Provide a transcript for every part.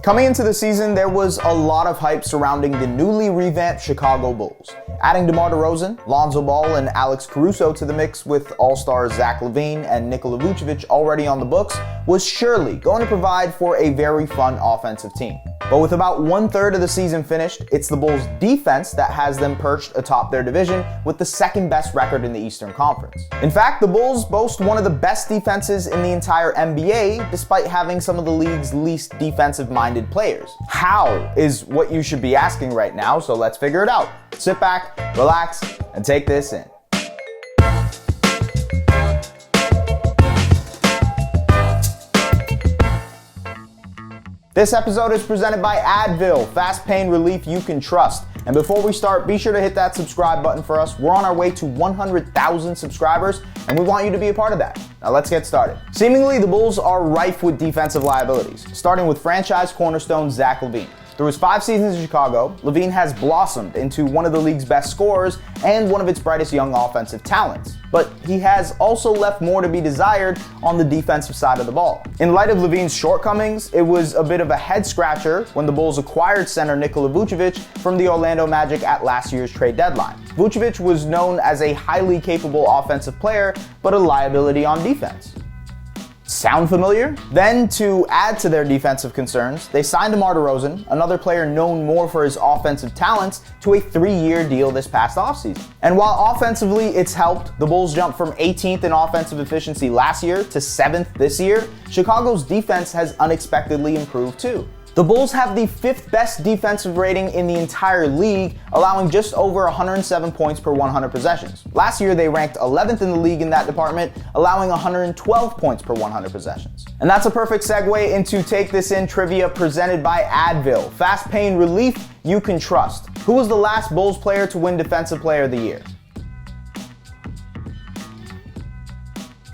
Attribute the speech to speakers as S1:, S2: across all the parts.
S1: Coming into the season, there was a lot of hype surrounding the newly revamped Chicago Bulls. Adding DeMar DeRozan, Lonzo Ball, and Alex Caruso to the mix with all-stars Zach LaVine and Nikola Vucevic already on the books was surely going to provide for a very fun offensive team. But with about 1/3 of the season finished, it's the Bulls' defense that has them perched atop their division with the second best record in the Eastern Conference. In fact, the Bulls boast one of the best defenses in the entire NBA, despite having some of the league's least defensive-minded players. How is what you should be asking right now, so let's figure it out. Sit back, relax, and take this in. This episode is presented by Advil, fast pain relief you can trust. And before we start, be sure to hit that subscribe button for us. We're on our way to 100,000 subscribers, and we want you to be a part of that. Now let's get started. Seemingly, the Bulls are rife with defensive liabilities, starting with franchise cornerstone Zach LaVine. Through his 5 seasons in Chicago, LaVine has blossomed into one of the league's best scorers and one of its brightest young offensive talents. But he has also left more to be desired on the defensive side of the ball. In light of LaVine's shortcomings, it was a bit of a head-scratcher when the Bulls acquired center Nikola Vucevic from the Orlando Magic at last year's trade deadline. Vucevic was known as a highly capable offensive player, but a liability on defense. Sound familiar? Then, to add to their defensive concerns, they signed DeMar DeRozan, another player known more for his offensive talents, to a 3-year deal this past offseason. And while offensively it's helped, the Bulls jumped from 18th in offensive efficiency last year to 7th this year, Chicago's defense has unexpectedly improved too. The Bulls have the 5th best defensive rating in the entire league, allowing just over 107 points per 100 possessions. Last year, they ranked 11th in the league in that department, allowing 112 points per 100 possessions. And that's a perfect segue into Take This In trivia presented by Advil, fast pain relief you can trust. Who was the last Bulls player to win Defensive Player of the Year?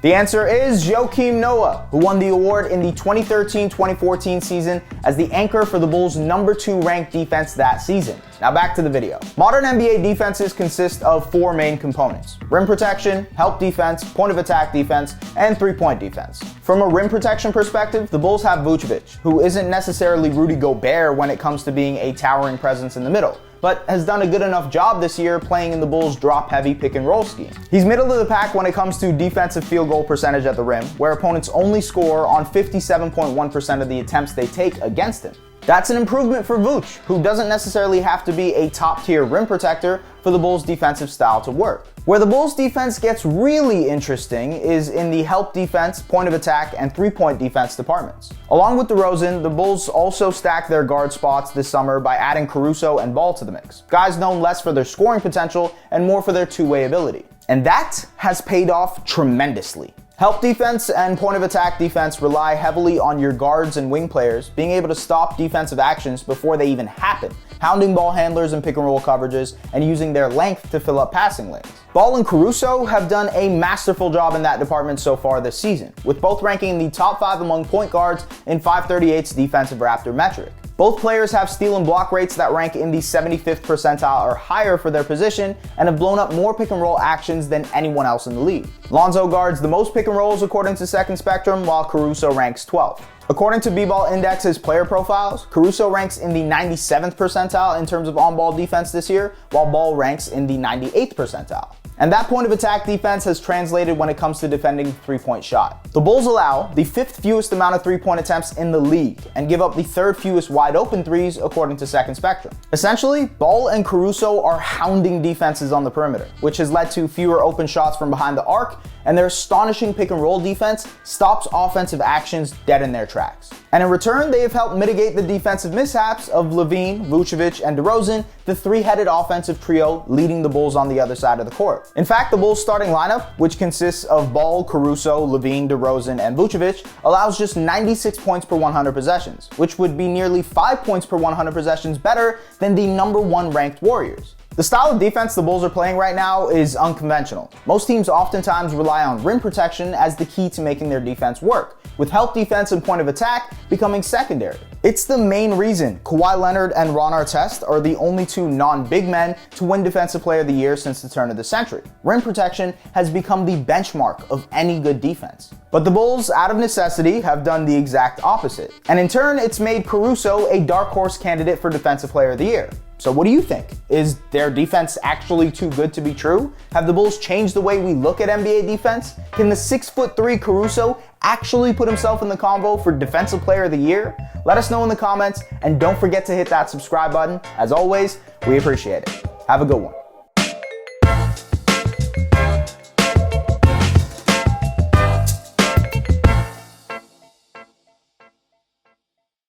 S1: The answer is Joakim Noah, who won the award in the 2013-2014 season as the anchor for the Bulls' number 2 ranked defense that season. Now back to the video. Modern NBA defenses consist of 4 main components: rim protection, help defense, point of attack defense, and 3-point defense. From a rim protection perspective, the Bulls have Vucevic, who isn't necessarily Rudy Gobert when it comes to being a towering presence in the middle, but has done a good enough job this year playing in the Bulls' drop-heavy pick-and-roll scheme. He's middle of the pack when it comes to defensive field goal percentage at the rim, where opponents only score on 57.1% of the attempts they take against him. That's an improvement for Vooch, who doesn't necessarily have to be a top-tier rim protector for the Bulls' defensive style to work. Where the Bulls' defense gets really interesting is in the help defense, point of attack, and 3-point defense departments. Along with DeRozan, the Bulls also stacked their guard spots this summer by adding Caruso and Ball to the mix, guys known less for their scoring potential and more for their two-way ability. And that has paid off tremendously. Help defense and point of attack defense rely heavily on your guards and wing players being able to stop defensive actions before they even happen, hounding ball handlers in pick and roll coverages and using their length to fill up passing lanes. Ball and Caruso have done a masterful job in that department so far this season, with both ranking in the top 5 among point guards in 538's defensive Raptor metric. Both players have steal and block rates that rank in the 75th percentile or higher for their position and have blown up more pick and roll actions than anyone else in the league. Lonzo guards the most pick and rolls according to Second Spectrum, while Caruso ranks 12th. According to B-Ball Index's player profiles, Caruso ranks in the 97th percentile in terms of on-ball defense this year, while Ball ranks in the 98th percentile. And that point of attack defense has translated when it comes to defending 3-point shot. The Bulls allow the 5th fewest amount of 3-point attempts in the league and give up the 3rd fewest wide open threes according to Second Spectrum. Essentially, Ball and Caruso are hounding defenses on the perimeter, which has led to fewer open shots from behind the arc, and their astonishing pick and roll defense stops offensive actions dead in their tracks. And in return, they have helped mitigate the defensive mishaps of LaVine, Vucevic, and DeRozan, the 3-headed offensive trio leading the Bulls on the other side of the court. In fact, the Bulls' starting lineup, which consists of Ball, Caruso, LaVine, DeRozan, and Vucevic, allows just 96 points per 100 possessions, which would be nearly 5 points per 100 possessions better than the number 1 ranked Warriors. The style of defense the Bulls are playing right now is unconventional. Most teams oftentimes rely on rim protection as the key to making their defense work, with help defense and point of attack becoming secondary. It's the main reason Kawhi Leonard and Ron Artest are the only two non-big men to win Defensive Player of the Year since the turn of the century. Rim protection has become the benchmark of any good defense. But the Bulls, out of necessity, have done the exact opposite. And in turn, it's made Caruso a dark horse candidate for Defensive Player of the Year. So what do you think? Is their defense actually too good to be true? Have the Bulls changed the way we look at NBA defense? Can the 6'3" Caruso actually put himself in the convo for Defensive Player of the Year? Let us know in the comments, and don't forget to hit that subscribe button. As always, we appreciate it. Have a good one.